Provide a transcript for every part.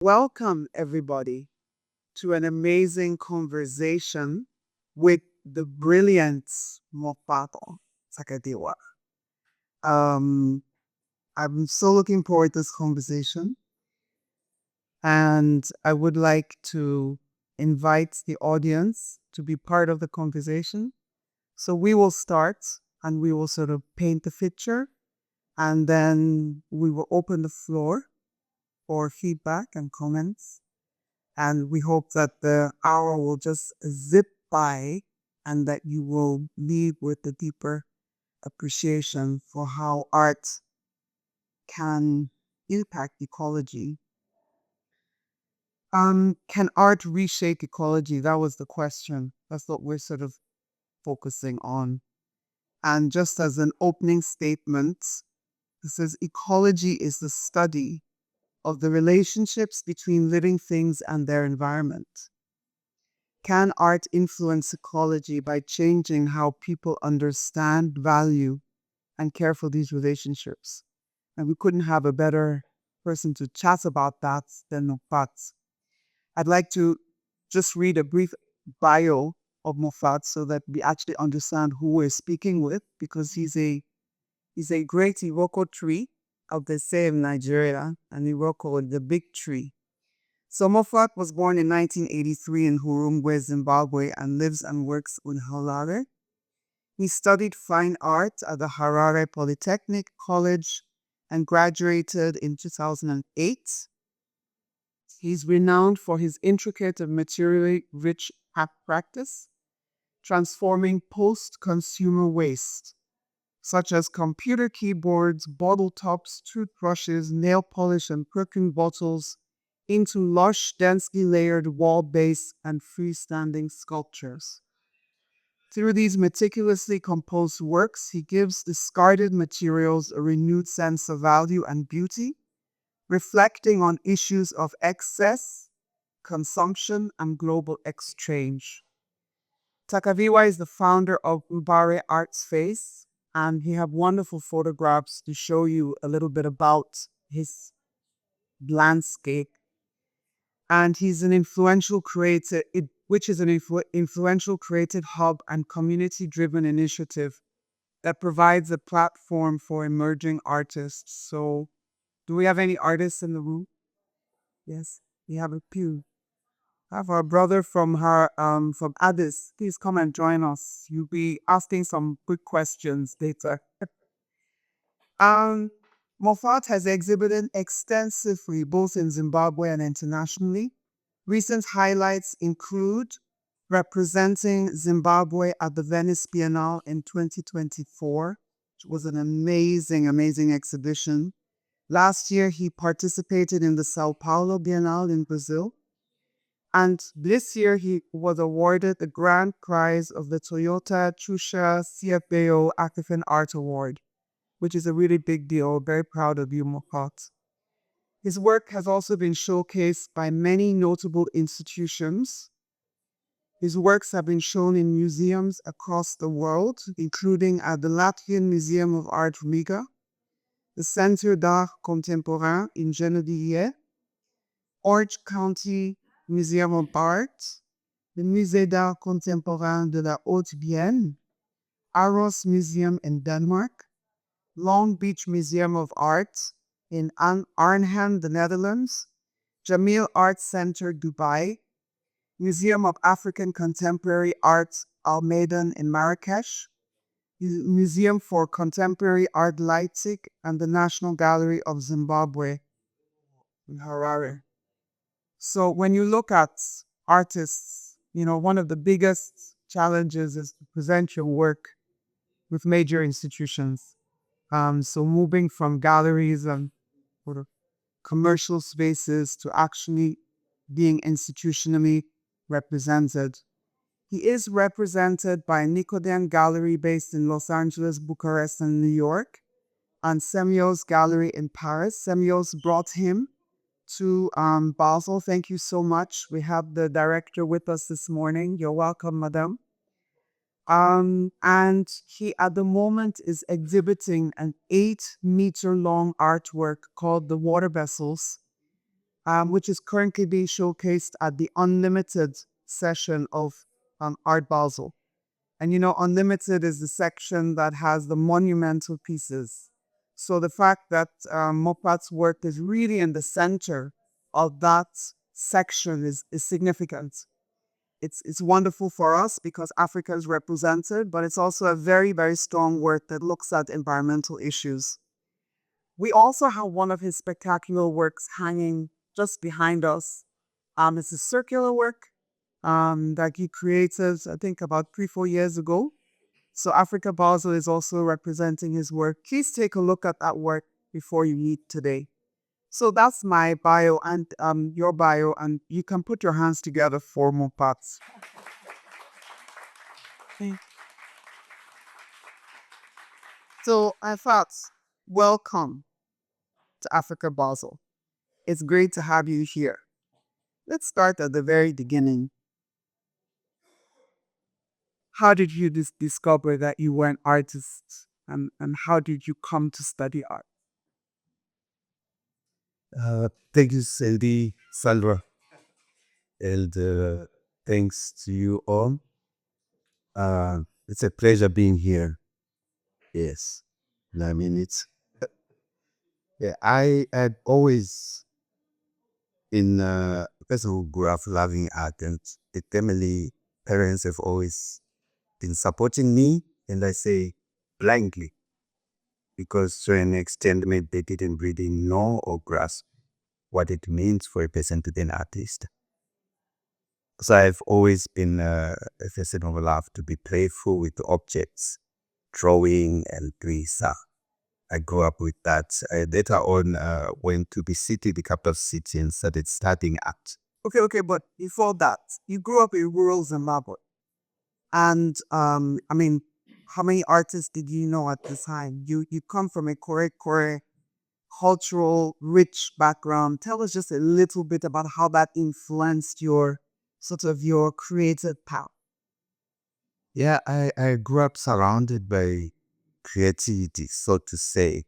Welcome, everybody, to an amazing conversation with the brilliant Moffat Takadiwa. Um, I'm so looking forward to this conversation, and I would like to invite the audience to be part of the conversation. So we will start and we will sort of paint the picture, and then we will open the floor for feedback and comments. And we hope that the hour will just zip by and that you will leave with a deeper appreciation for how art can impact ecology. Can art reshape ecology? That was the question. That's what we're sort of focusing on. And just as an opening statement, it says ecology is the study of the relationships between living things and their environment. Can art influence ecology by changing how people understand, value, and care for these relationships? And we couldn't have a better person to chat about that than Moffat. I'd like to just read a brief bio of Moffat so that we actually understand who we're speaking with, because he's a great Iroko tree of the same Nigeria, and Iroko, the big tree. So Moffat was born in 1983 in Hurungwe, Zimbabwe, and lives and works in Harare. He studied fine art at the Harare Polytechnic College and graduated in 2008. He's renowned for his intricate and materially rich art practice, transforming post-consumer waste, such as computer keyboards, bottle tops, toothbrushes, nail polish, and perfume bottles, into lush, densely layered wall base and freestanding sculptures. Through these meticulously composed works, he gives discarded materials a renewed sense of value and beauty, reflecting on issues of excess, consumption, and global exchange. Takadiwa is the founder of Mbare Art Space, and he have wonderful photographs to show you a little bit about his landscape. And he's an influential creator, which is an influential creative hub and community-driven initiative that provides a platform for emerging artists. So, do we have any artists in the room? Yes, we have a few. I have our brother from Addis. Please come and join us. You'll be asking some quick questions later. Um, Moffat has exhibited extensively both in Zimbabwe and internationally. Recent highlights include representing Zimbabwe at the Venice Biennale in 2024, which was an amazing, amazing exhibition. Last year, he participated in the Sao Paulo Biennale in Brazil. And this year, he was awarded the grand prize of the Toyota Chusha CFBO African Art Award, which is a really big deal. Very proud of you, Moffat. His work has also been showcased by many notable institutions. His works have been shown in museums across the world, including at the Latvian Museum of Art Riga, the Centre d'Art Contemporain in Gennevilliers, Orange County Museum of Art, the Musée d'Art Contemporain de la Haute-Vienne, Aros Museum in Denmark, Long Beach Museum of Art in Arnhem, the Netherlands, Jamil Art Center, Dubai, Museum of African Contemporary Art, Al Maidan in Marrakesh, Museum for Contemporary Art, Leipzig, and the National Gallery of Zimbabwe in Harare. So when you look at artists, one of the biggest challenges is to present your work with major institutions. So moving from galleries and sort of commercial spaces to actually being institutionally represented. He is represented by Nicodem Gallery based in Los Angeles, Bucharest, and New York, and Semyo's Gallery in Paris. Semyo's brought him to Basel. Thank you so much. We have the director with us this morning. You're welcome, madam. And he at the moment is exhibiting an 8-meter long artwork called The Water Vessels which is currently being showcased at the Unlimited session of Art Basel. And Unlimited is the section that has the monumental pieces. So the fact that Moffat's work is really in the center of that section is significant. It's wonderful for us because Africa is represented, but it's also a very, very strong work that looks at environmental issues. We also have one of his spectacular works hanging just behind us. It's a circular work that he created, I think, about 3, 4 years ago. So Africa Basel is also representing his work. Please take a look at that work before you leave today. So that's my bio and your bio, and you can put your hands together for more parts. Okay. So I thought, welcome to Africa Basel. It's great to have you here. Let's start at the very beginning. How did you discover that you were an artist, and how did you come to study art? Thank you, Sandra, and thanks to you all. It's a pleasure being here. Yes, I mean it's. Yeah, I had always been a person who grew up loving art, and the family parents have always been supporting me, and I say blindly because to an extent maybe they didn't really know or grasp what it means for a person to be an artist. So I've always been a person of love to be playful with objects, drawing and doing so. I grew up with that. I later on went to the city, the capital city, and started studying art. Okay, but before that, you grew up in rural Zimbabwe. And I mean, how many artists did you know at the time? You come from a core cultural rich background. Tell us just a little bit about how that influenced your sort of your creative path. Yeah, I grew up surrounded by creativity, so to say,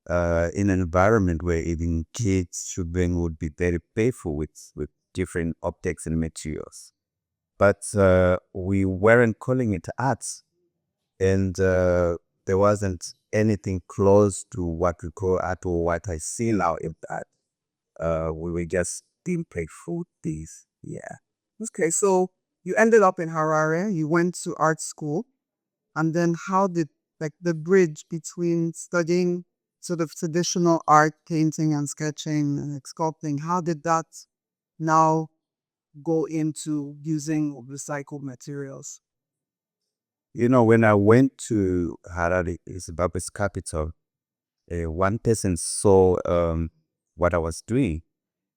in an environment where even kids, children would be very playful with different objects and materials. But we weren't calling it arts, and there wasn't anything close to what we call art or what I see now in art. We were just being playful things. Yeah. Okay, so you ended up in Harare, you went to art school, and then how did like the bridge between studying sort of traditional art, painting and sketching and like, sculpting, how did that now go into using recycled materials? When I went to Harare, Zimbabwe's capital, one person saw what I was doing,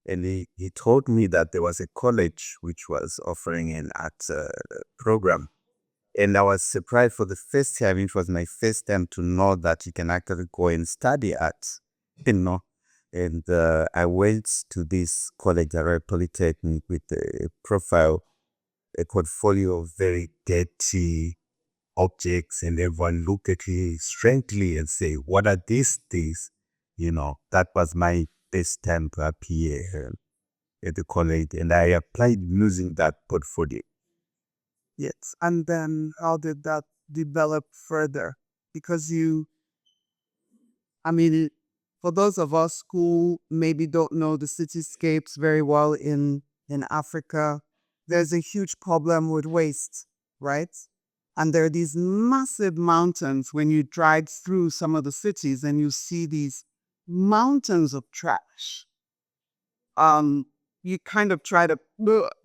and he told me that there was a college which was offering an art program. And I was surprised for the first time. It was my first time to know that you can actually go and study art, you know. And I went to this college, Harare Polytechnic, with a portfolio of very dirty objects, and everyone looked at me strangely and say, "What are these things?" That was my first time to appear at the college, and I applied using that portfolio. Yes. And then how did that develop further? Because I mean, for those of us who maybe don't know the cityscapes very well in Africa, there's a huge problem with waste, right? And there are these massive mountains when you drive through some of the cities and you see these mountains of trash. Um, you kind of try to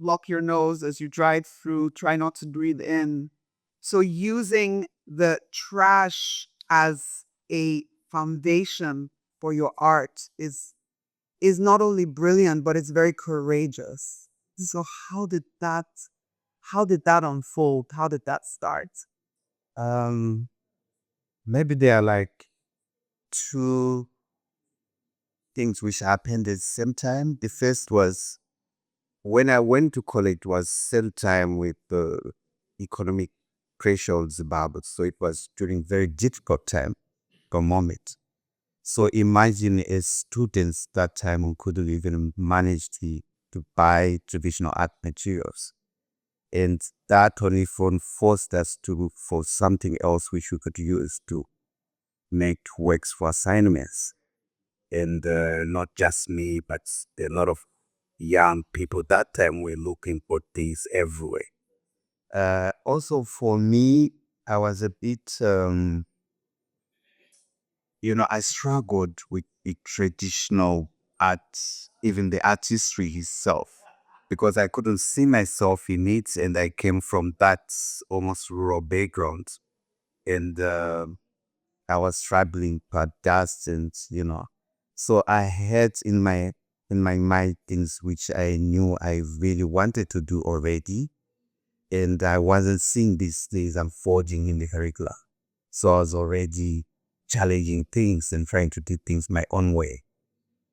block your nose as you drive through, try not to breathe in. So using the trash as a foundation for your art is not only brilliant, but it's very courageous. So how did that unfold? How did that start? Um, Maybe there are like two things which happened at the same time. The first was when I went to college was same time with the economic pressure of Zimbabwe. So it was during very difficult time, a moment. So imagine as students that time we couldn't even manage to buy traditional art materials. And that only forced us to look for something else which we could use to make works for assignments. And not just me, but a lot of young people that time were looking for things everywhere. Also for me, I was a bit, I struggled with the traditional art, even the artistry itself, because I couldn't see myself in it, and I came from that almost rural background, and I was struggling with dust, and so I had in my mind things which I knew I really wanted to do already, and I wasn't seeing these things unfolding in the curriculum. So I was already challenging things and trying to do things my own way.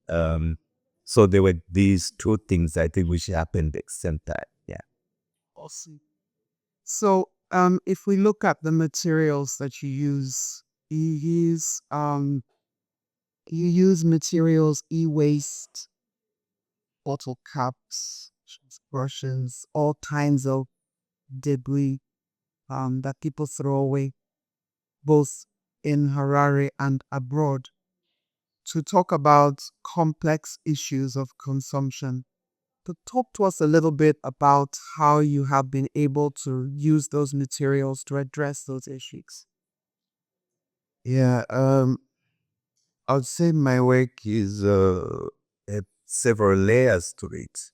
Um, so there were these two things I think which happened at the same time. Yeah. Awesome. So, if we look at the materials that you use, you use materials, e-waste, bottle caps, brushes, all kinds of debris, that people throw away, both in Harare and abroad, to talk about complex issues of consumption. To talk to us a little bit about how you have been able to use those materials to address those issues. Yeah. I would say my work is several layers to it.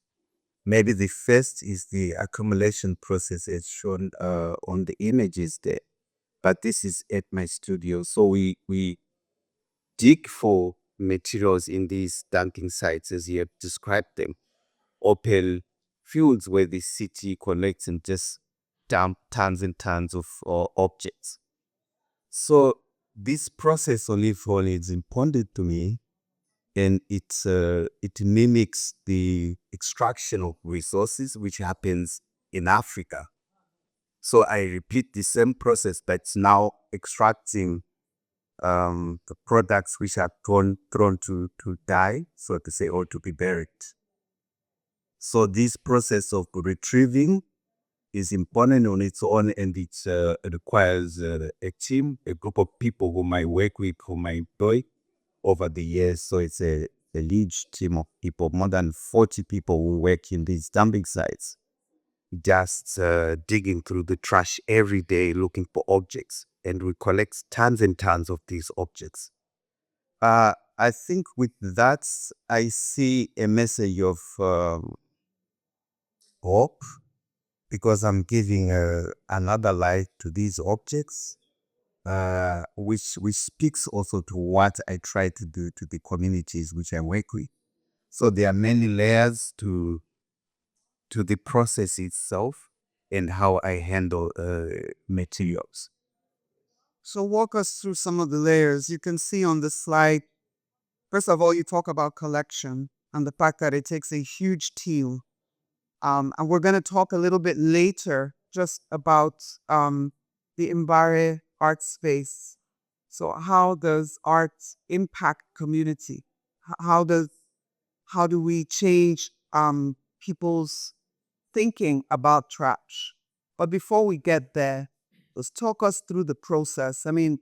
Maybe the first is the accumulation process as shown on the images there. But this is at my studio. So we dig for materials in these dumping sites as you have described them. Open fields where the city collects and just dump tons and tons of objects. So this process only for is important to me, and it mimics the extraction of resources which happens in Africa. So I repeat the same process, but now extracting the products which are thrown to die, so to say, or to be buried. So this process of retrieving is important on its own, and it requires a team, a group of people whom I work with, whom I employ over the years. So it's a huge team of people, more than 40 people who work in these dumping sites, just digging through the trash every day looking for objects, and we collect tons and tons of these objects. I think with that, I see a message of hope, because I'm giving another life to these objects, which speaks also to what I try to do to the communities which I work with. So there are many layers to the process itself and how I handle materials. So, walk us through some of the layers. You can see on the slide, first of all, you talk about collection and the fact that it takes a huge team. And we're going to talk a little bit later just about the Mbare Art Space. So, how does art impact community? How does how do we change people's thinking about trash? But before we get there, let's talk us through the process. I mean,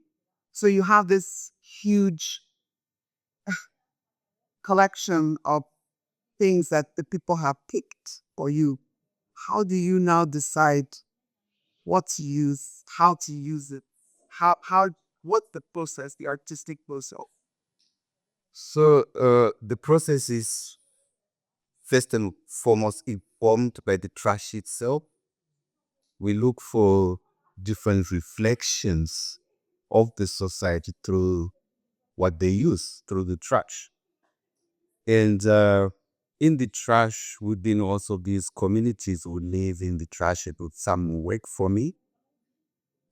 so you have this huge collection of things that the people have picked for you. How do you now decide what to use, how to use it, how what the process, the artistic process? So the process is first and foremost informed by the trash itself. We look for different reflections of the society through what they use, through the trash. And in the trash, within also these communities who live in the trash and do some work for me,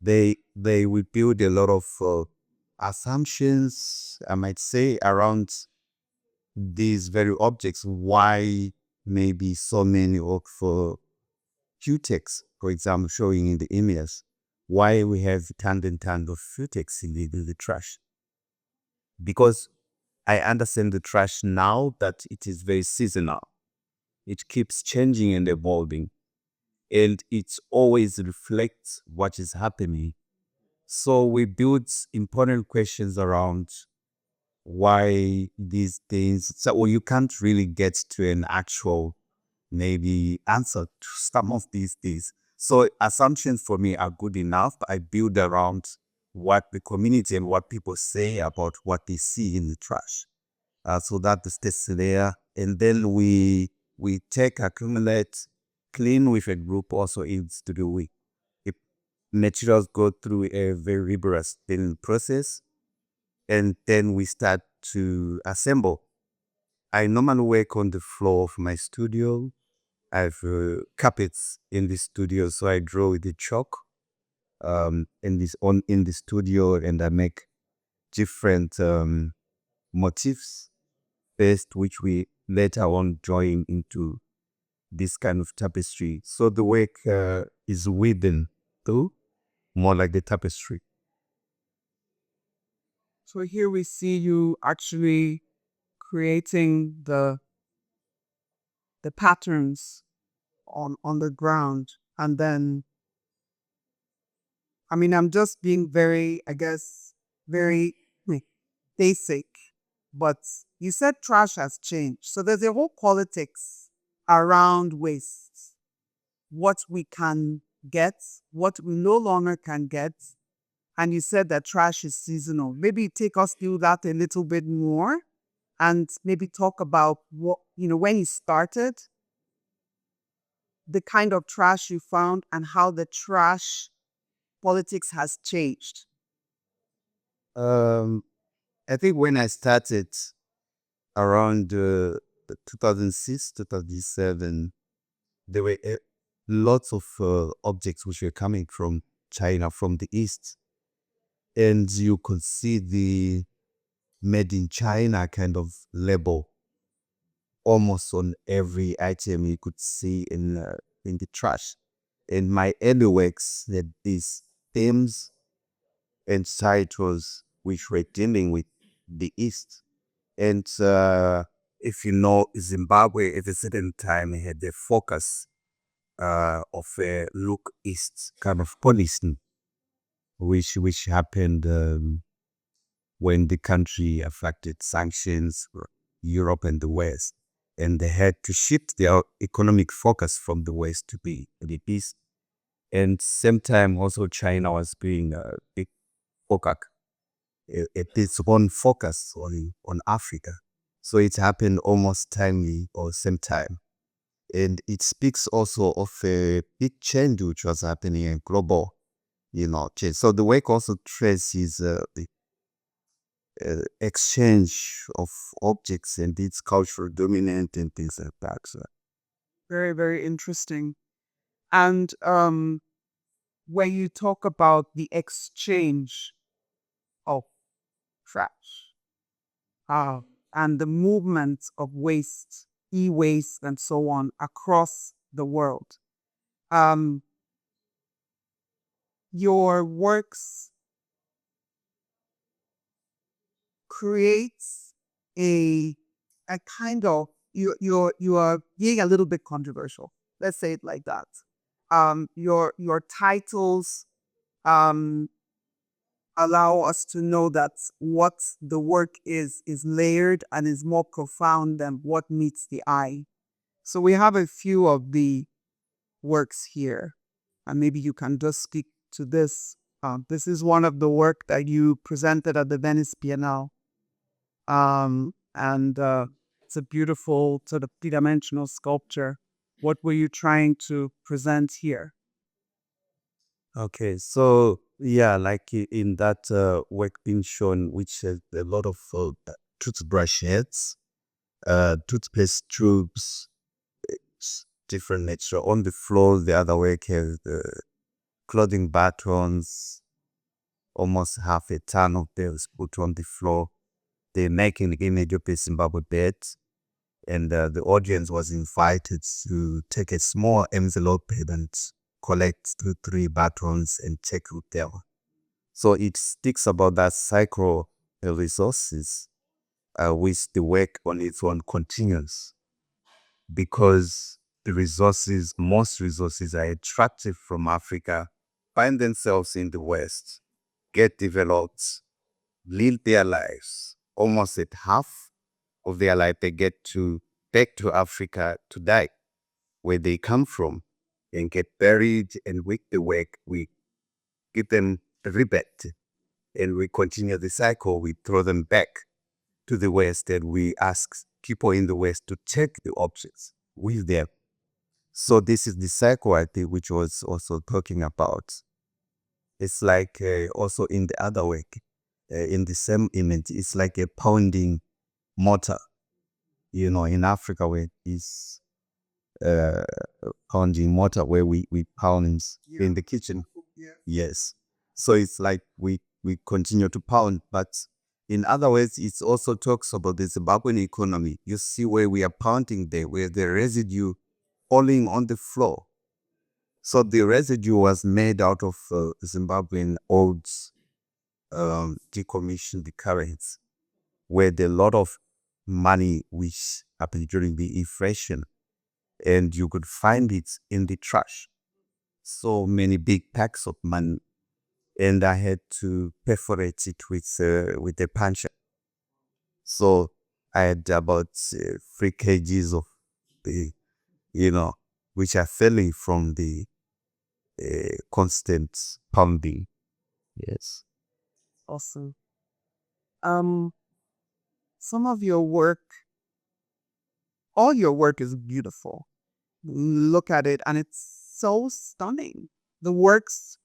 they will build a lot of assumptions, I might say, around these very objects. Why maybe so many of cutex, for example, showing in the images, why we have tons and tons of cutex in the trash. Because I understand the trash now that it is very seasonal. It keeps changing and evolving, and it always reflects what is happening. So we build important questions around why these things. So well, you can't really get to an actual maybe answer to some of these things. So assumptions for me are good enough. I build around what the community and what people say about what they see in the trash. So that stays there, and then we take, accumulate, clean with a group also in studio week. If materials go through a very rigorous cleaning process, and then we start to assemble. I normally work on the floor of my studio. I have carpets in the studio, so I draw with the chalk in the studio, and I make different motifs first, which we later on join into this kind of tapestry. So the work is woven too, more like the tapestry. So here we see you actually creating the patterns on the ground. And then, I mean, I'm just being very, I guess, very basic, but you said trash has changed. So there's a whole politics around waste, what we can get, what we no longer can get. And you said that trash is seasonal. Maybe take us through that a little bit more and maybe talk about what, when you started, the kind of trash you found and how the trash politics has changed. Um, I think when I started around 2006, 2007, there were lots of objects which were coming from China, from the East. And you could see the made in China kind of label almost on every item you could see in the trash. And my early works had these themes and titles which were dealing with the East. And if you know, Zimbabwe at a certain time had a focus of a look East kind of policy, which happened when the country affected sanctions for Europe and the West, and they had to shift their economic focus from the West to be the East. And same time, also China was being a big focus, its own focus on Africa. So it happened almost timely or same time. And it speaks also of a big change which was happening in global, change. So the work also traces the exchange of objects and its cultural dominant and things like that. So, Very, very interesting. And when you talk about the exchange of trash, uh, and the movement of waste, e-waste, and so on across the world, um, your works creates a kind of you are being a little bit controversial. Let's say it like that. Your titles um allow us to know that what the work is layered and is more profound than what meets the eye. So we have a few of the works here, and maybe you can just speak to this. This is one of the work that you presented at the Venice Biennale. And it's a beautiful sort of three-dimensional sculpture. What were you trying to present here? okay, so yeah, like in that work being shown, which has a lot of toothbrush heads, toothpaste tubes, different nature on the floor. The other work has the clothing buttons, almost half a ton of those put on the floor. They're making the image of a Zimbabwe bed, and the audience was invited to take a small envelope and collect 2, 3 buttons and check with them. So it speaks about that cycle resources which the work on its own continues because the resources, most resources are attractive from Africa, find themselves in the West, get developed, live their lives. Almost at half of their life, they get to back to Africa to die, where they come from, and get buried. And with the work, we give them a rebate, and we continue the cycle. We throw them back to the West, and we ask people in the West to take the objects with them. So this is the cycle, I think, which was also talking about. It's like also in the other work, in the same image, it's like a pounding mortar. In Africa, where it's pounding mortar, where we pound in the kitchen. Yeah. Yes. So it's like we continue to pound, but in other words, it also talks about the Zimbabwean economy. You see where we are pounding there, where the residue falling on the floor. So the residue was made out of Zimbabwean old decommissioned currency, where there a lot of money which happened during the inflation, and you could find it in the trash. So many big packs of money, and I had to perforate it with a puncher. So I had about 3 kgs of the, which are falling from the constant pounding. Yes. Awesome. Some of your work, all your work is beautiful. Look at it and it's so stunning. The works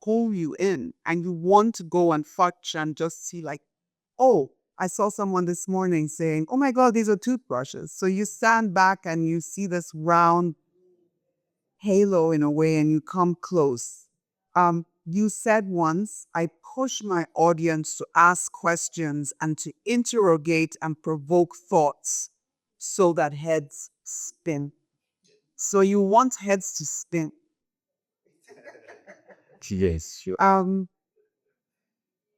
pull you in and you want to go and fetch and just see like, oh, I saw someone this morning saying, oh my God, these are toothbrushes. So you stand back and you see this round halo in a way and you come close. You said once, I push my audience to ask questions and to interrogate and provoke thoughts so that heads spin. So you want heads to spin. Yes, sure.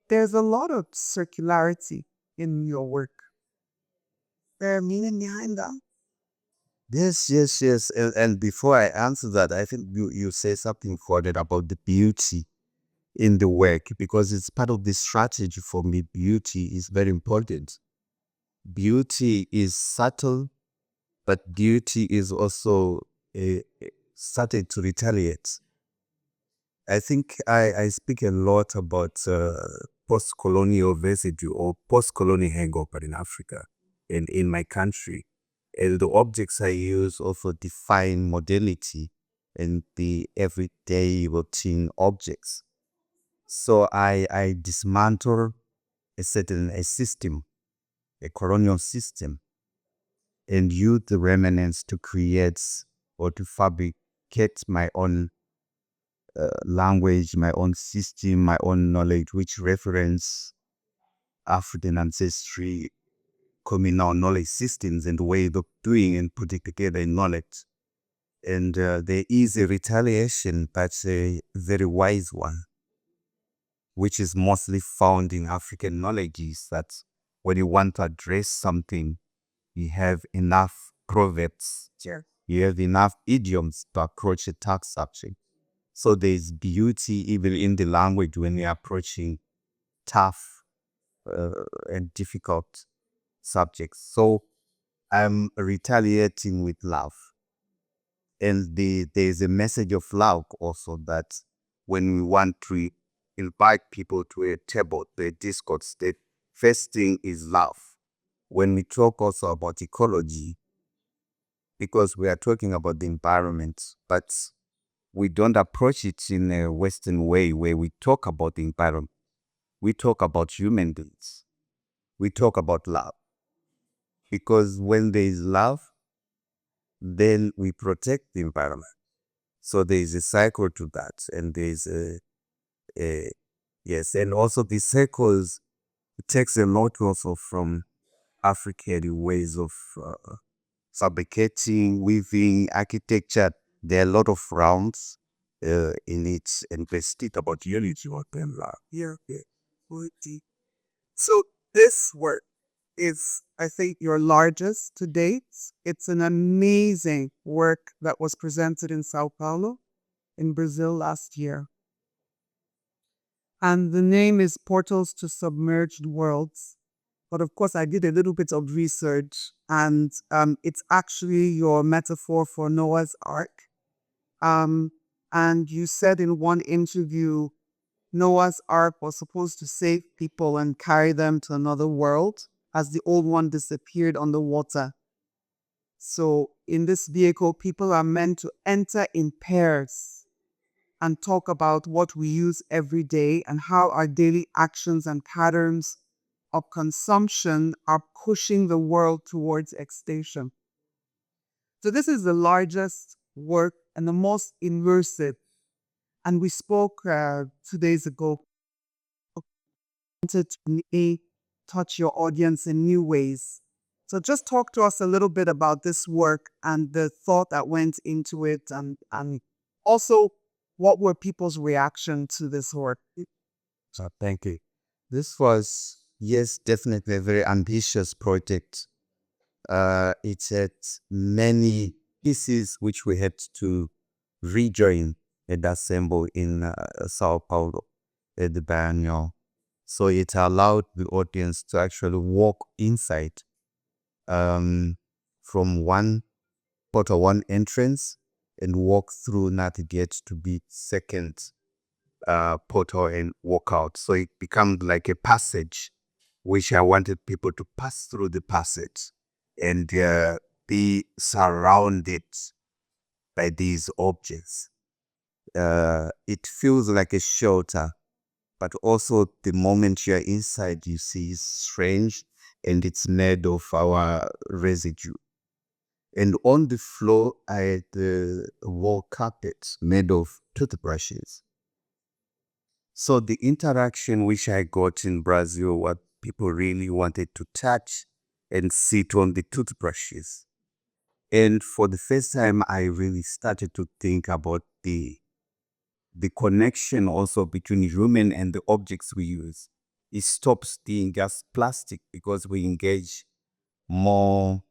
There's a lot of circularity in your work. There are meaning behind that. Yes, yes, yes. And before I answer that, I think you say something important about the beauty in the work, because it's part of the strategy for me. Beauty is very important. Beauty is subtle, but beauty is also started to retaliate. I think I speak a lot about post-colonial residue or post-colonial hangover in Africa and in my country. And the objects I use also define modernity and the everyday routine objects. So I dismantle a system, a colonial system, and use the remnants to create or to fabricate my own language, my own system, my own knowledge, which reference African ancestry, communal knowledge systems and way of doing and putting together in knowledge. And there is a retaliation, but a very wise one, which is mostly found in African knowledge, is that when you want to address something, you have enough proverbs, Sure. you have enough idioms to approach a task subject. So there's beauty even in the language when you're approaching tough and difficult subjects. So I'm retaliating with love. And there's a message of love also, that when we want to invite people to a table, to a discourse, the first thing is love. When we talk also about ecology, because we are talking about the environment, but we don't approach it in a Western way where we talk about the environment. We talk about human beings. We talk about love. Because when there is love, then we protect the environment. So there is a cycle to that. And there is a yes. And also the cycles, it takes a lot also from African ways of fabricating, weaving, architecture. There are a lot of rounds in it, and they speak about unity or them love. Yeah. Yeah. Woody. So this work, is, I think, your largest to date. It's an amazing work that was presented in Sao Paulo, in Brazil last year. And the name is Portals to Submerged Worlds. But of course, I did a little bit of research, and it's actually your metaphor for Noah's Ark. Um, and you said in one interview, Noah's Ark was supposed to save people and carry them to another world as the old one disappeared underwater. So in this vehicle, people are meant to enter in pairs and talk about what we use every day and how our daily actions and patterns of consumption are pushing the world towards extinction. So this is the largest work and the most immersive. And we spoke 2 days ago, wanted to really touch your audience in new ways. So just talk to us a little bit about this work and the thought that went into it, and also what were people's reaction to this work? So thank you. This was, yes, definitely a very ambitious project. It had many pieces which we had to rejoin and assemble in Sao Paulo at the biennial. So it allowed the audience to actually walk inside from one portal, one entrance, and walk through, navigate to the second portal and walk out. So it becomes like a passage, which I wanted people to pass through the passage and be surrounded by these objects. It feels like a shelter, but also the moment you're inside, you see it's strange and it's made of our residue. And on the floor, I had the wall carpet made of toothbrushes. So the interaction which I got in Brazil, what people really wanted to touch and sit on the toothbrushes. And for the first time, I really started to think about the connection also between human and the objects we use. It stops being just plastic because we engage more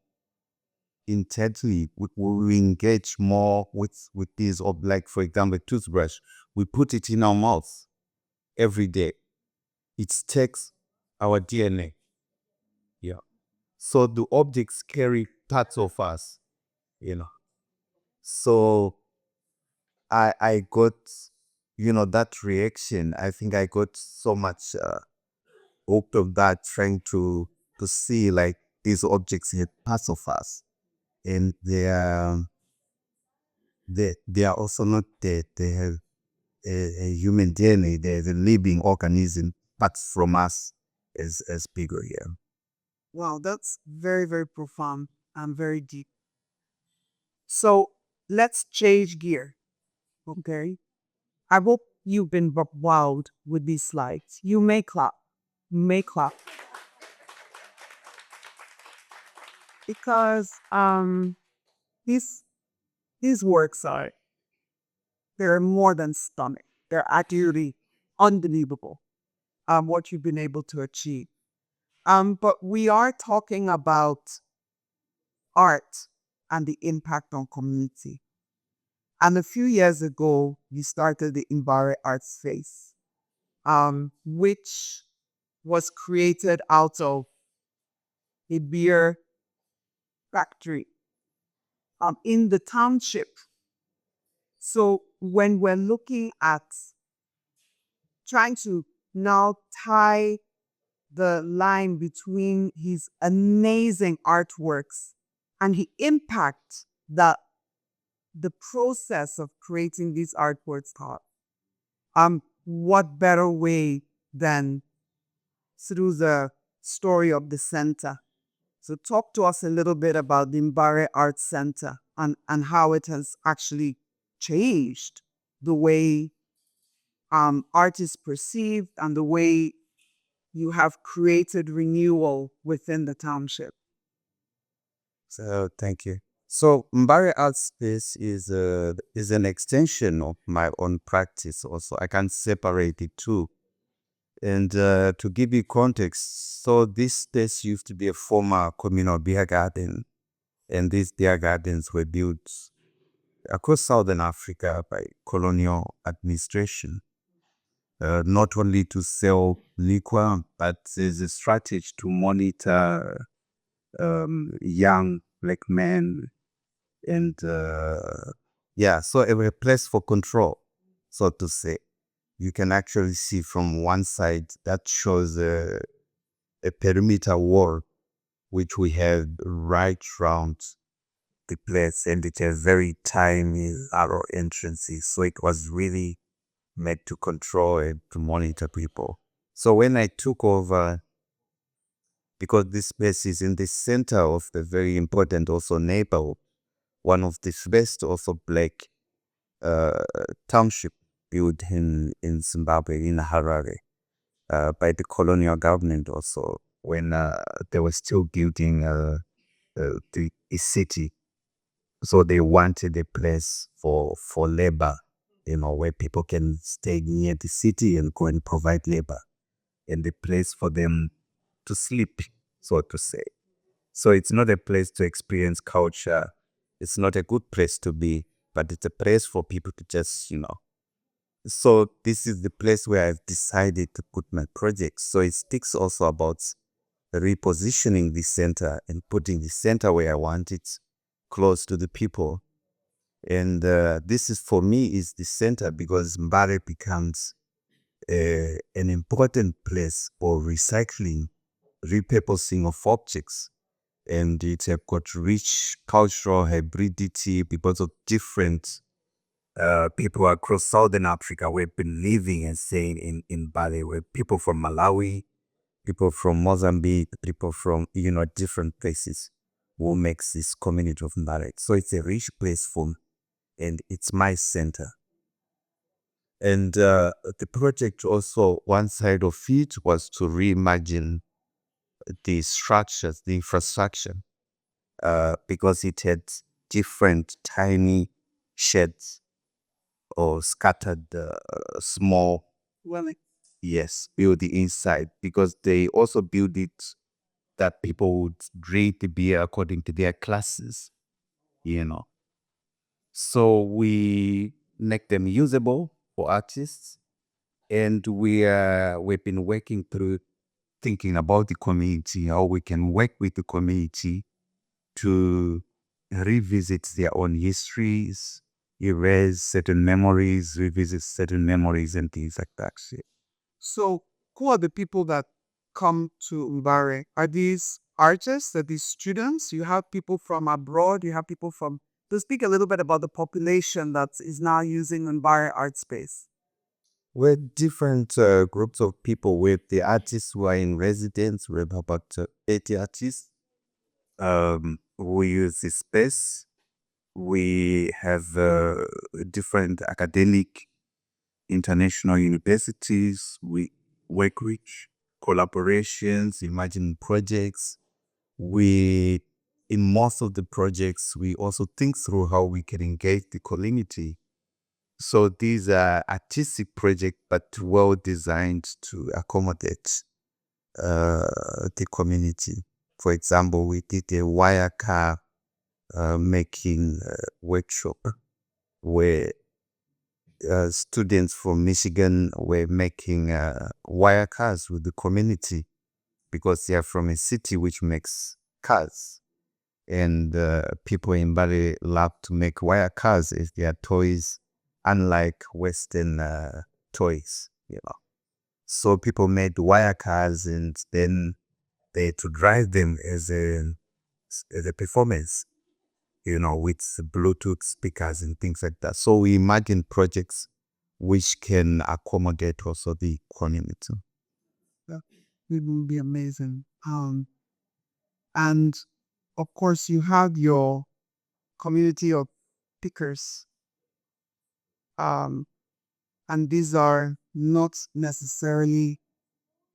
intensely. We engage more with these, like for example, toothbrush. We put it in our mouth every day. It takes our DNA. Yeah. So the objects carry parts of us, you know. So I got, that reaction. I think I got so much out of that, trying to see like these objects have parts of us, and they are also not dead. They have a human DNA. They're the living organism, parts from us as bigger here. Wow, that's very, very profound and very deep. So let's change gear. Okay. I hope you've been wowed with these slides. You may clap. You may clap. Because these these works are, they're more than stunning. They're actually unbelievable what you've been able to achieve. But we are talking about art and the impact on community. And a few years ago, you started the Mbare Art Space, which was created out of a beer factory in the township. So when we're looking at trying to now tie the line between his amazing artworks and the impact that the process of creating these artworks had, what better way than through the story of the center? So talk to us a little bit about the Mbare Art Center and how it has actually changed the way art is perceived and the way you have created renewal within the township. So thank you. So Mbare Art Space is an extension of my own practice. Also, I can separate it too. And to give you context, so this space used to be a former communal beer garden, and these beer gardens were built across southern Africa by colonial administration, not only to sell liquor, but there's a strategy to monitor young black men and yeah, so a place for control, so to say. You can actually see from one side that shows a perimeter wall which we have right around the place, and it has very tiny narrow entrances, so it was really made to control and to monitor people. So when I took over, because this place is in the center of the very important also neighborhood, one of the first also black uh, township built in Zimbabwe, in Harare, by the colonial government also, when they were still building a city. So they wanted a place for labor, where people can stay near the city and go and provide labor, and a place for them to sleep, so to say. So it's not a place to experience culture. It's not a good place to be, but it's a place for people to just. So this is the place where I've decided to put my projects. So it speaks also about repositioning the center and putting the center where I want it, close to the people. And this is, for me, is the center, because Mbare becomes an important place for recycling, repurposing of objects. And it have got rich cultural hybridity because of different people across Southern Africa who have been living and staying in Bali, where people from Malawi, people from Mozambique, people from, different places, who makes this community of Mbare. So it's a rich place for me, and it's my center. And the project also, one side of it was to reimagine the structures, the infrastructure, because it had different tiny sheds or scattered small, Well, yes, build the inside, because they also build it that people would rate the beer according to their classes, you know. So we make them usable for artists, and we've been working through thinking about the community, how we can work with the community to revisit their own histories, erase certain memories, revisit certain memories, and things like that. so who are the people that come to Mbare? Are these artists? Are these students? You have people from abroad? You have people from... To speak a little bit about the population that is now using Mbare Art Space. We're different groups of people. With the artists who are in residence, we have about 80 artists. We use the space. We have different academic international universities. We work with collaborations, imagine projects. In most of the projects, we also think through how we can engage the community. So these are artistic projects, but well designed to accommodate the community. For example, we did a wire car making workshop where students from Michigan were making wire cars with the community, because they are from a city which makes cars. And people in Bali love to make wire cars as their toys, unlike Western toys. So people made wire cars, and then they had to drive them as a performance, with Bluetooth speakers and things like that. So we imagine projects which can accommodate also the community. Yeah, it will be amazing. And of course, you have your community of pickers. Um, and these are not necessarily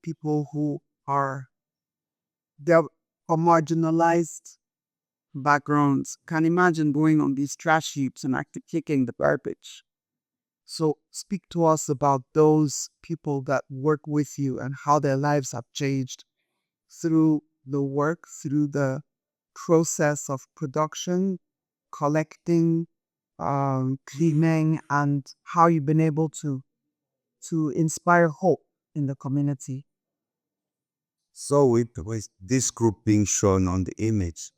people who are... they're from marginalized backgrounds. Can imagine going on these trash heaps and actually kicking the garbage. So speak to us about those people that work with you and how their lives have changed through the work, through the process of production, collecting, cleaning, and how you've been able to inspire hope in the community. So with this group being shown on the image,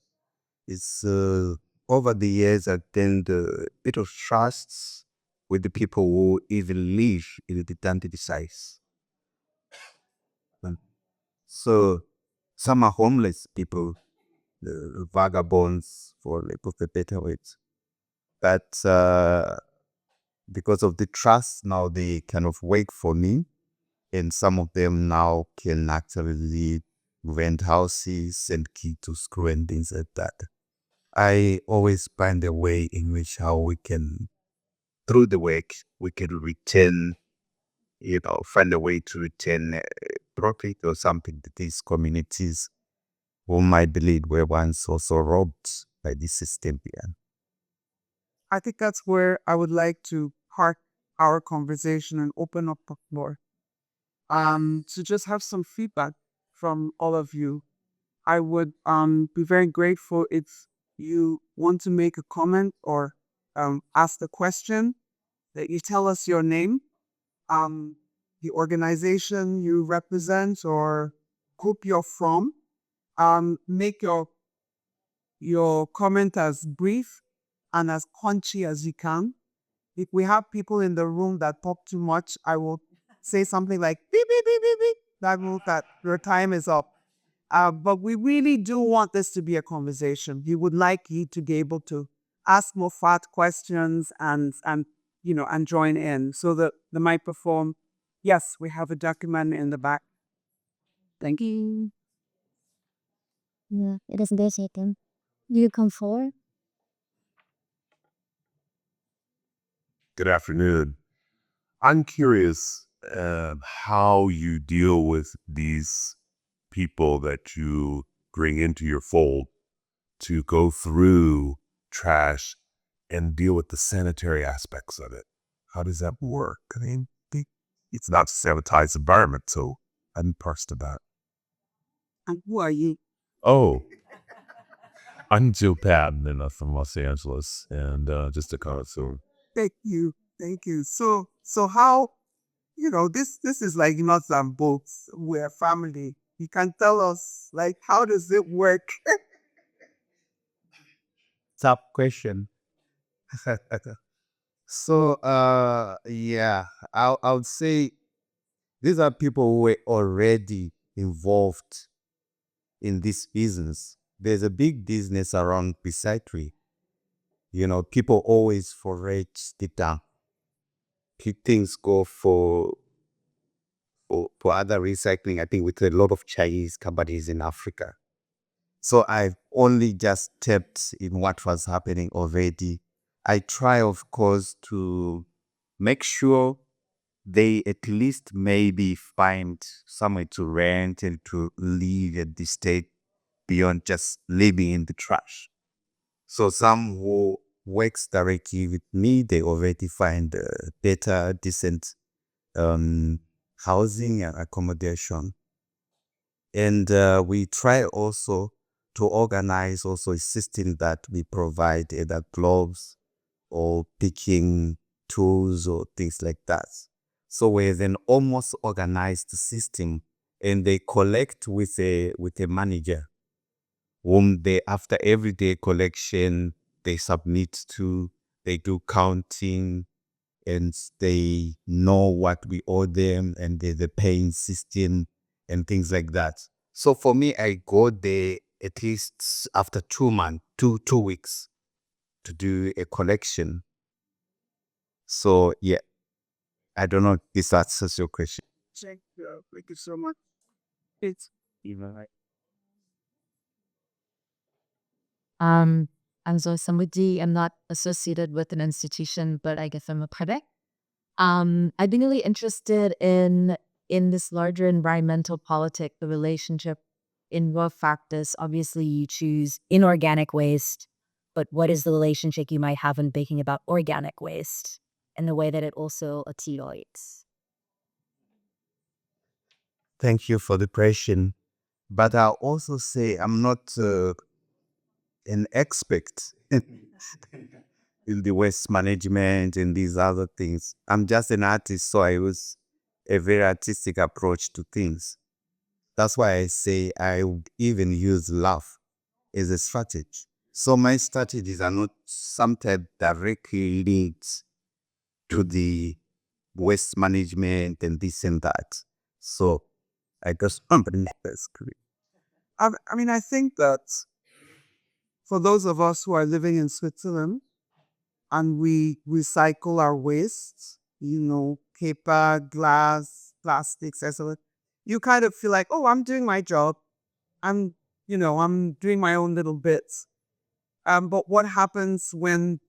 it's over the years I've gained a bit of trust with the people who even live in the Dante size. So some are homeless people, vagabonds, for lack of a better word. But because of the trust, now they kind of wait for me, and some of them now can actually rent houses, send kids to school, and things like that. I always find a way in which how we can, through the work, we can return, find a way to return profit or something to these communities whom I believe were once also robbed by this system. Yeah. I think that's where I would like to park our conversation and open up the floor. To just have some feedback from all of you. I would be very grateful if you want to make a comment or ask a question, that you tell us your name, um, the organization you represent or group you're from. Make your comment as brief and as punchy as you can. If we have people in the room that talk too much, I will say something like beep beep beep beep beep. That means that your time is up. But we really do want this to be a conversation. We would like you to be able to ask Moffat questions and join in. So the microphone. Yes, we have a document in the back. Thank you. Yeah, it is basic. Do you come forward? Good afternoon. I'm curious how you deal with these people that you bring into your fold to go through trash and deal with the sanitary aspects of it. How does that work? I mean, it's not a sanitized environment, so I'm parsed to that. And who are you? Oh, I'm Joe Patton and I'm from Los Angeles, and just a connoisseur. Thank you. Thank you. So how, this is like nuts and bolts. We're family. You can tell us, like, how does it work? Tough question. So yeah, I would say these are people who were already involved in this business. There's a big business around recycling. People always forage the dump. Things go for other recycling, I think, with a lot of Chinese companies in Africa. So I've only just tapped in what was happening already. I try, of course, to make sure they at least maybe find somewhere to rent and to live at the state beyond just living in the trash. So some who works directly with me, they already find better, decent um, housing and accommodation. And we try also to organize also a system that we provide either gloves or picking tools or things like that. So we then almost organized system, and they collect with a manager whom they, after every day collection, they submit to, they do counting, and they know what we owe them, and the paying system and things like that. So for me, I go there at least after 2 months, two weeks to do a collection. So yeah, I don't know if this answers your question. Thank you so much. It's Um, I'm Zoe Samudi. I'm not associated with an institution, but I guess I'm a product. I've been really interested in this larger environmental politic, the relationship in what factors. Obviously, you choose inorganic waste, but what is the relationship you might have in thinking about organic waste? in the way that it also articulates? Thank you for the question. But I'll also say I'm not an expert in the waste management and these other things. I'm just an artist, so I use a very artistic approach to things. That's why I say I would even use love as a strategy. So my strategies are not sometimes directly linked to the waste management and this and that. So I just that's great. I mean, I think that for those of us who are living in Switzerland and we recycle our waste, paper, glass, plastics, etc., you kind of feel like, oh, I'm doing my job. I'm doing my own little bits. But what happens when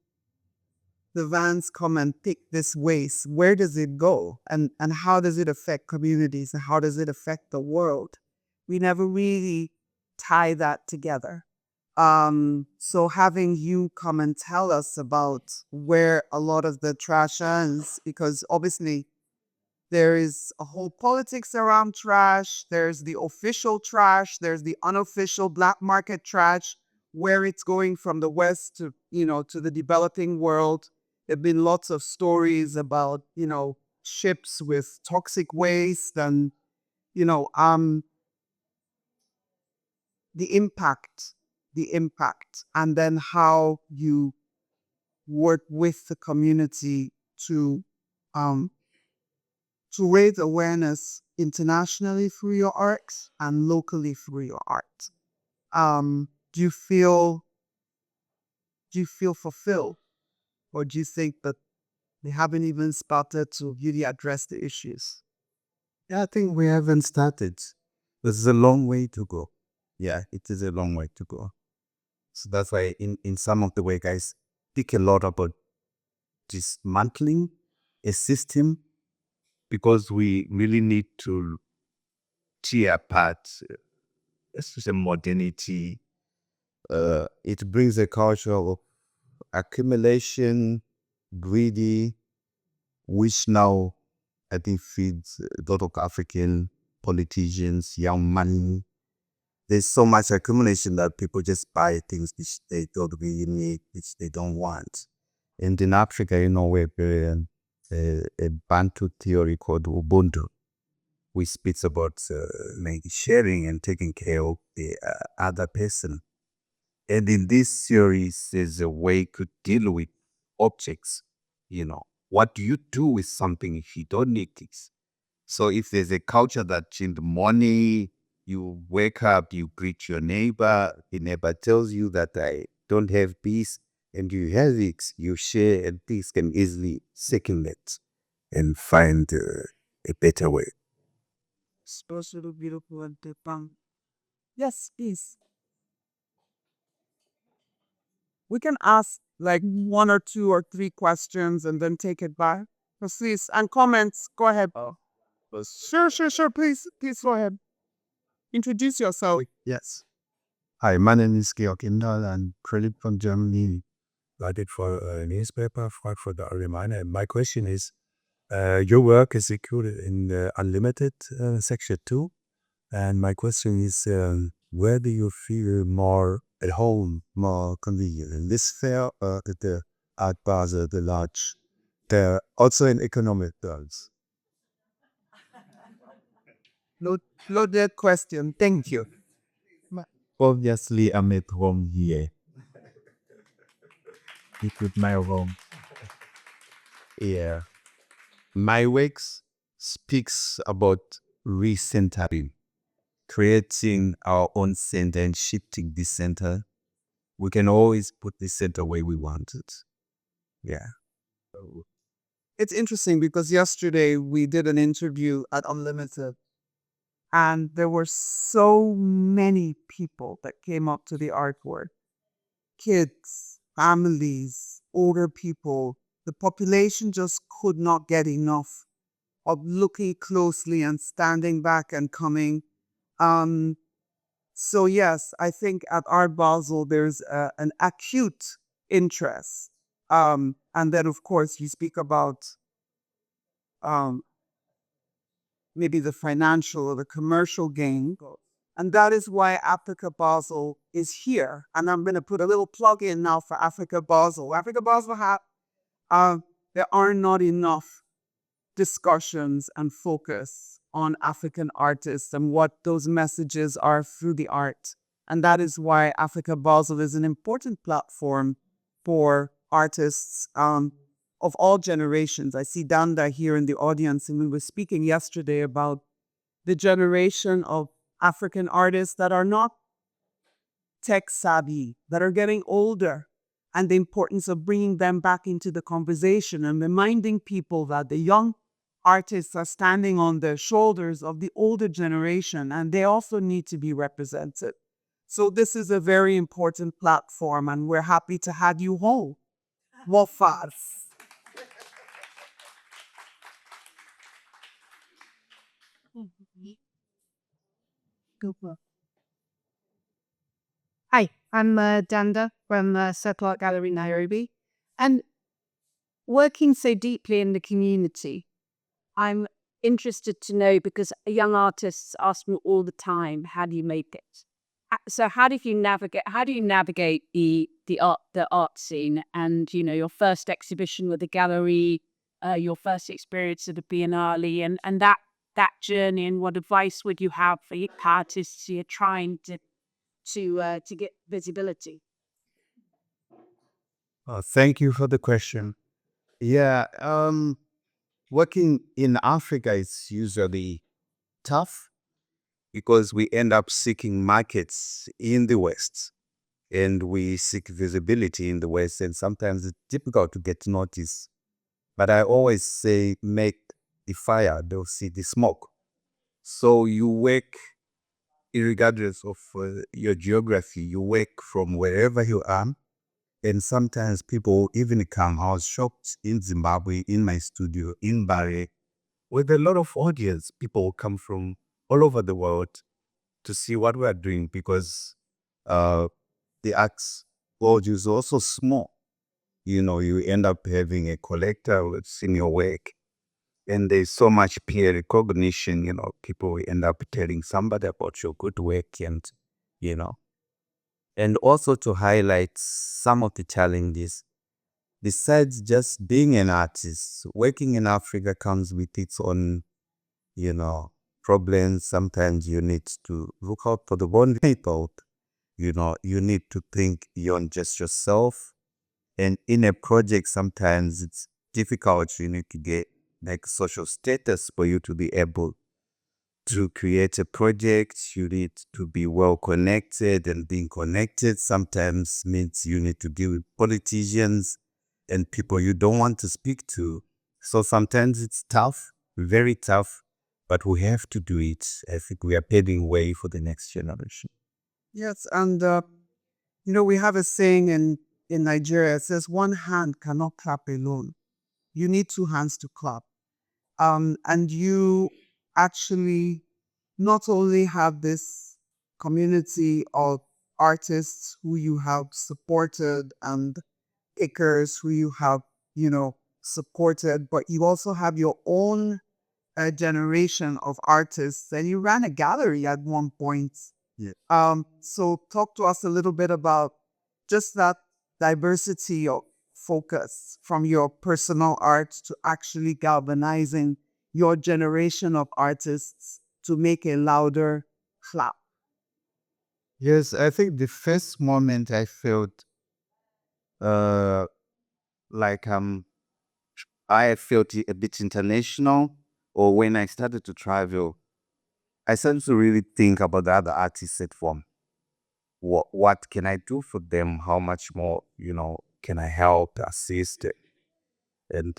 the vans come and pick this waste? Where does it go? And how does it affect communities? And how does it affect the world? We never really tie that together. So having you come and tell us about where a lot of the trash ends, because obviously there is a whole politics around trash. There's the official trash. There's the unofficial black market trash, where it's going from the West to the developing world. There've been lots of stories about, ships with toxic waste and, you know, um, the impact, and then how you work with the community to, um, to raise awareness internationally through your art and locally through your art. Um, do you feel do you feel fulfilled, or do you think that they haven't even started to really address the issues? Yeah, I think we haven't started. There's a long way to go. Yeah, it is a long way to go. So that's why in some of the work I speak a lot about dismantling a system because we really need to tear apart especially modernity. It brings a culture of accumulation, greedy, which now I think feeds a lot of African politicians, young money. There's so much accumulation that people just buy things which they don't really need, which they don't want. And in Africa, we're very a Bantu theory called Ubuntu, which speaks about maybe sharing and taking care of the other person. And in this series, there's a way to deal with objects. What do you do with something if you don't need this? So if there's a culture that in the morning you wake up, you greet your neighbor, the neighbor tells you that I don't have peace, and you have it, you share, and things can easily circulate and find a better way. So beautiful and bang. Yes, please. We can ask like one or two or three questions and then take it back. Please, and comments. Go ahead. Sure. Please go ahead. Introduce yourself. Yes. Hi, my name is Georg Indal. I'm credit from Germany. I did for a newspaper, Frankfurt Allgemeine. My question is, your work is included in the Unlimited section 2. And my question is, where do you feel more at home, more convenient? In this fair or at the Art Basel, the large? They're also in economic terms. Loaded question. Thank you. Obviously, I'm at home here. It with my home. Yeah. My works speaks about recentering, creating our own center and shifting the center. We can always put the center where we want it. Yeah. It's interesting because yesterday we did an interview at Unlimited, and there were so many people that came up to the artwork. Kids, families, older people. The population just could not get enough of looking closely and standing back and coming. Um, so yes, I think at Art Basel there's an acute interest. And then, of course, you speak about um, maybe the financial or the commercial gain. And that is why Africa Basel is here. And I'm going to put a little plug in now for Africa Basel. Africa Basel there are not enough discussions and focus on African artists and what those messages are through the art. And that is why Africa Basel is an important platform for artists of all generations. I see Danda here in the audience, and we were speaking yesterday about the generation of African artists that are not tech savvy, that are getting older, and the importance of bringing them back into the conversation and reminding people that the young artists are standing on the shoulders of the older generation and they also need to be represented. So this is a very important platform and we're happy to have you home. Moffat. Hi, I'm Danda from Circle Art Gallery, Nairobi. And working so deeply in the community, I'm interested to know, because young artists ask me all the time, how do you make it? So how do you navigate the art scene and, you know, your first exhibition with the gallery, your first experience at the Biennale and that journey, and what advice would you have for artists who are trying to get visibility? Thank you for the question. Yeah, working in Africa is usually tough because we end up seeking markets in the West and we seek visibility in the West, and sometimes it's difficult to get noticed. But I always say, make the fire, they'll see the smoke. So you work, regardless of your geography, you work from wherever you are. And sometimes people even come. I was shocked in Zimbabwe, in my studio, in Mbare, with a lot of audience. People come from all over the world to see what we are doing because the arts world is also small. You know, you end up having a collector who's in your work. And there's so much peer recognition, you know, people end up telling somebody about your good work and, you know, and also to highlight some of the challenges. Besides just being an artist, working in Africa comes with its own, you know, problems. Sometimes you need to look out for the vulnerable. You know, you need to think beyond just yourself. And in a project, sometimes it's difficult. You need to get like social status for you to be able to create a project. You need to be well connected, and being connected sometimes means you need to deal with politicians and people you don't want to speak to. So sometimes it's tough, very tough, but we have to do it. I think we are paving way for the next generation. Yes, and you know, we have a saying in Nigeria. It says one hand cannot clap alone. You need two hands to clap. And you actually not only have this community of artists who you have supported and pickers who you have, you know, supported, but you also have your own generation of artists, and you ran a gallery at one point. Yeah. So talk to us a little bit about just that diversity of focus from your personal art to actually galvanizing your generation of artists to make a louder clap. Yes, I think the first moment I felt uh, like I felt a bit international, or when I started to travel, I started to really think about the other artists at home. What can I do for them? How much more, you know, can I help, assist? And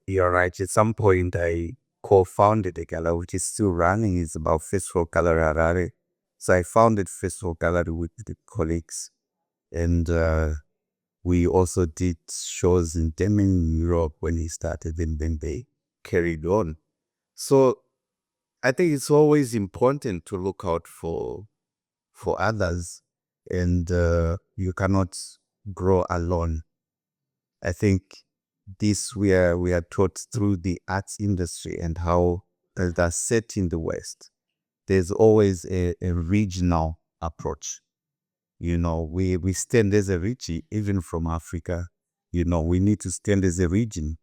you're right. At some point, I co-founded a gallery which is still running. It's about Festival Gallery Harare. So I founded Festival Gallery with the colleagues, and we also did shows in them in Europe when he started, and then they carried on. So I think it's always important to look out for others, and you cannot grow alone. I think this we are taught through the arts industry and how that's set in the West. There's always a regional approach. We stand as a region, even from Africa. We need to stand as a region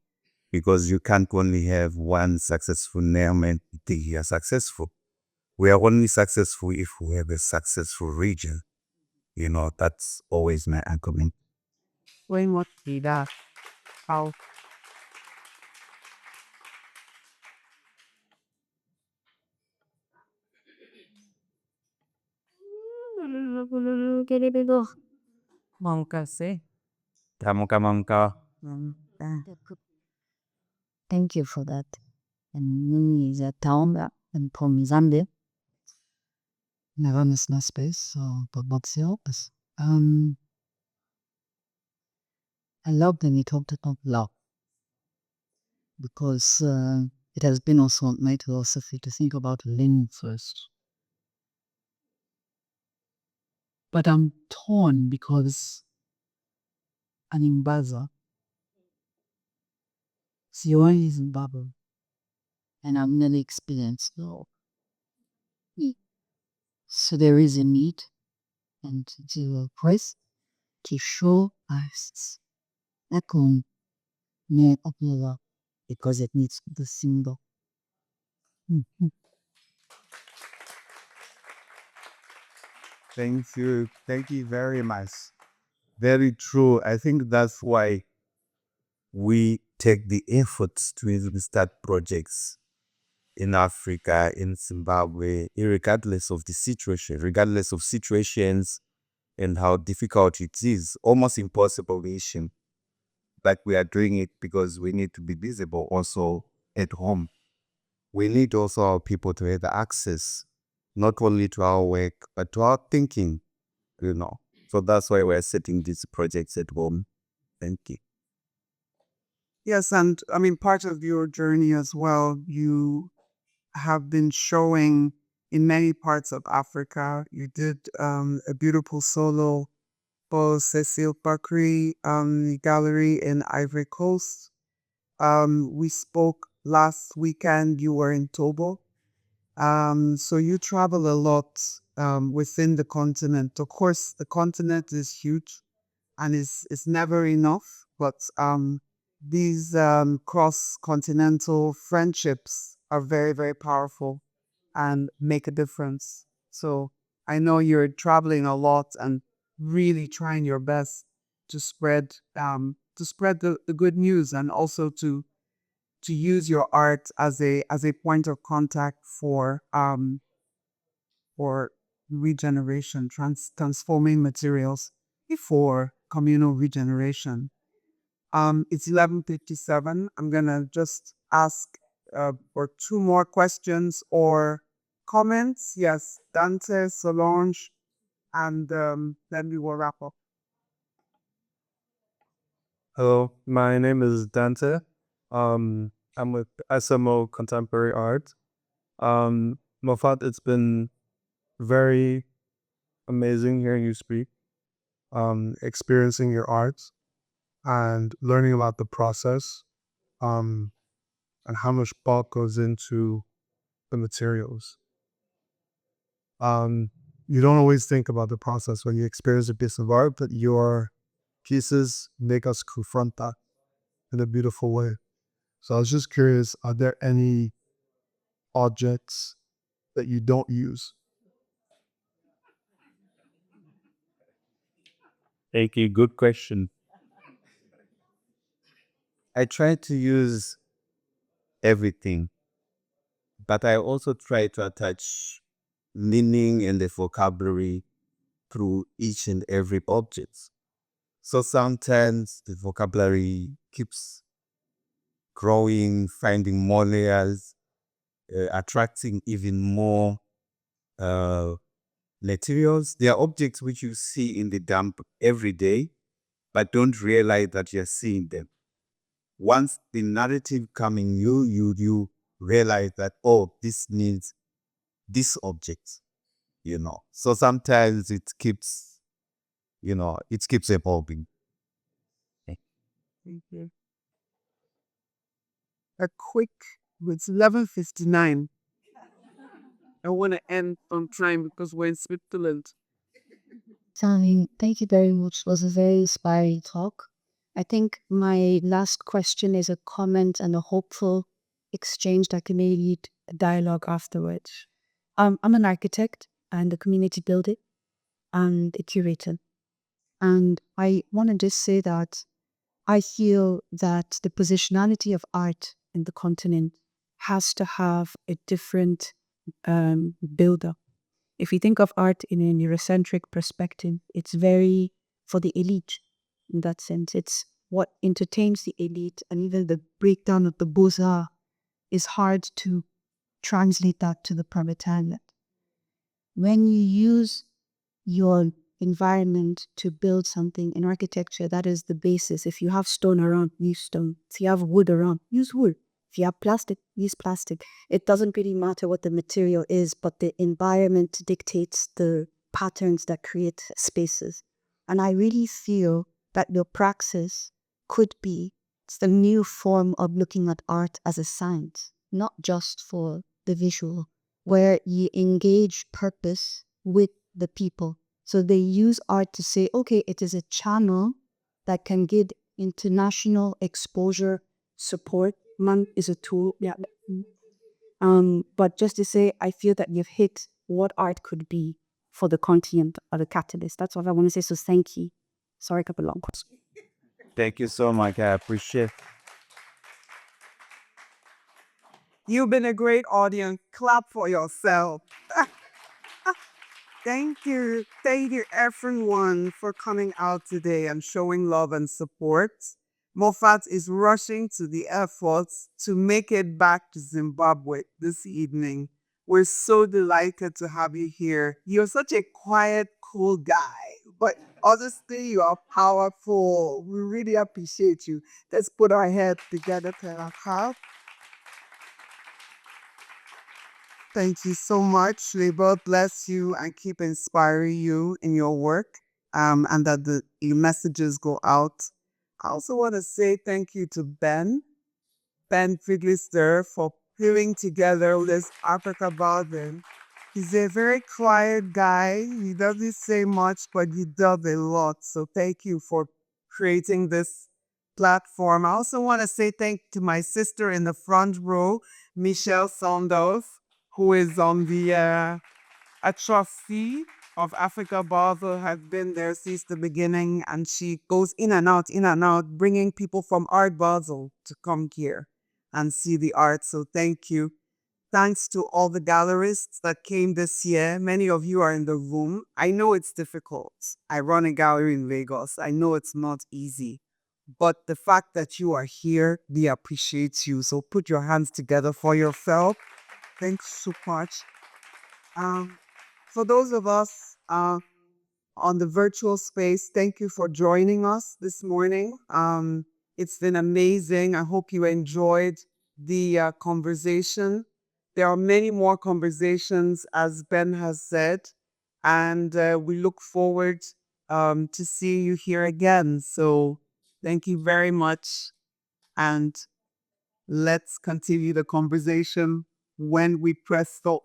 because you can't only have one successful name and think you are successful. We are only successful if we have a successful region. That's always my argument. When what that? How? Monkase. Tamuka Manka. Thank you for that. And Nuni is a town and from Zambia. Never miss my space, so but what's the opposite? I love that you talked about love because it has been also my philosophy to think about Lynn first. But I'm torn because I'm in Baza. Siwan is in Zimbabwe. And I've never experienced love. So there is a need and to press to show us that can make up love because it needs the symbol. Thank you. Thank you very much. Very true. I think that's why we take the efforts to even start projects in Africa, in Zimbabwe, regardless of the situation, regardless of situations and how difficult it is, almost impossible mission. But we are doing it because we need to be visible also at home. We need also our people to have access, not only to our work, but to our thinking. So that's why we're setting these projects at home. Thank you. Yes, and I mean, part of your journey as well, you have been showing in many parts of Africa. You did a beautiful solo for Cecile Bakri gallery in Ivory Coast. We spoke last weekend, you were in Togo. So you travel a lot within the continent. Of course, the continent is huge and it's never enough, but these cross-continental friendships are very, very powerful and make a difference. So I know you're traveling a lot and really trying your best to spread the good news and also to use your art as a point of contact for regeneration, transforming materials for communal regeneration. It's 11:57. I'm gonna just ask for two more questions or comments. Yes, Dante, Solange, and then we will wrap up. Hello, my name is Dante. I'm with SMO Contemporary Art. Moffat, it's been very amazing hearing you speak, experiencing your art and learning about the process, and how much bulk goes into the materials. You don't always think about the process when you experience a piece of art, but your pieces make us confront that in a beautiful way. So I was just curious, are there any objects that you don't use? Thank you. Good question. I try to use everything, but I also try to attach meaning and the vocabulary through each and every object. So sometimes the vocabulary keeps growing, finding more layers, attracting even more materials. There are objects which you see in the dump every day, but don't realize that you're seeing them. Once the narrative coming you realize that, oh, this needs this object. So sometimes it keeps evolving. Thank you. a quick, it's 11:59. I want to end on time because we're in Switzerland. Thank you very much. It was a very inspiring talk. I think my last question is a comment and a hopeful exchange that can maybe lead a dialogue afterwards. I'm an architect and a community builder and a curator. And I want to just say that I feel that the positionality of art in the continent has to have a different builder. If you think of art in a Eurocentric perspective, it's very for the elite in that sense. It's what entertains the elite, and even the breakdown of the beaux-arts is hard to translate that to the proletariat. When you use your environment to build something in architecture, that is the basis. If you have stone around, use stone. If you have wood around, use wood. If you have plastic, use plastic. It doesn't really matter what the material is, but the environment dictates the patterns that create spaces. And I really feel that your praxis could be it's the new form of looking at art as a science, not just for the visual, where you engage purpose with the people. So they use art to say, okay, it is a channel that can give international exposure support. Man is a tool. Yeah. But just to say, I feel that you've hit what art could be for the continent or the catalyst. That's what I want to say. So thank you. Sorry, a couple long questions. Thank you so much. I appreciate. You've been a great audience. Clap for yourself. Thank you. Thank you, everyone, for coming out today and showing love and support. Moffat is rushing to the airport to make it back to Zimbabwe this evening. We're so delighted to have you here. You're such a quiet, cool guy, but honestly, you are powerful. We really appreciate you. Let's put our heads together to our Thank you so much. May God bless you and keep inspiring you in your work, and that your messages go out. I also want to say thank you to Ben Figlister, for putting together this Africa Basel. He's a very quiet guy. He doesn't say much, but he does a lot. So thank you for creating this platform. I also want to say thank you to my sister in the front row, Michelle Saunders, who is on the a trustee of Africa Basel, has been there since the beginning, and she goes in and out, bringing people from Art Basel to come here and see the art. So thank you. Thanks to all the gallerists that came this year. Many of you are in the room. I know it's difficult. I run a gallery in Lagos. I know it's not easy. But the fact that you are here, we appreciate you. So put your hands together for yourself. Thanks so much. For those of us on the virtual space, thank you for joining us this morning. It's been amazing. I hope you enjoyed the conversation. There are many more conversations, as Ben has said, and we look forward to seeing you here again. So thank you very much, and let's continue the conversation when we press stop.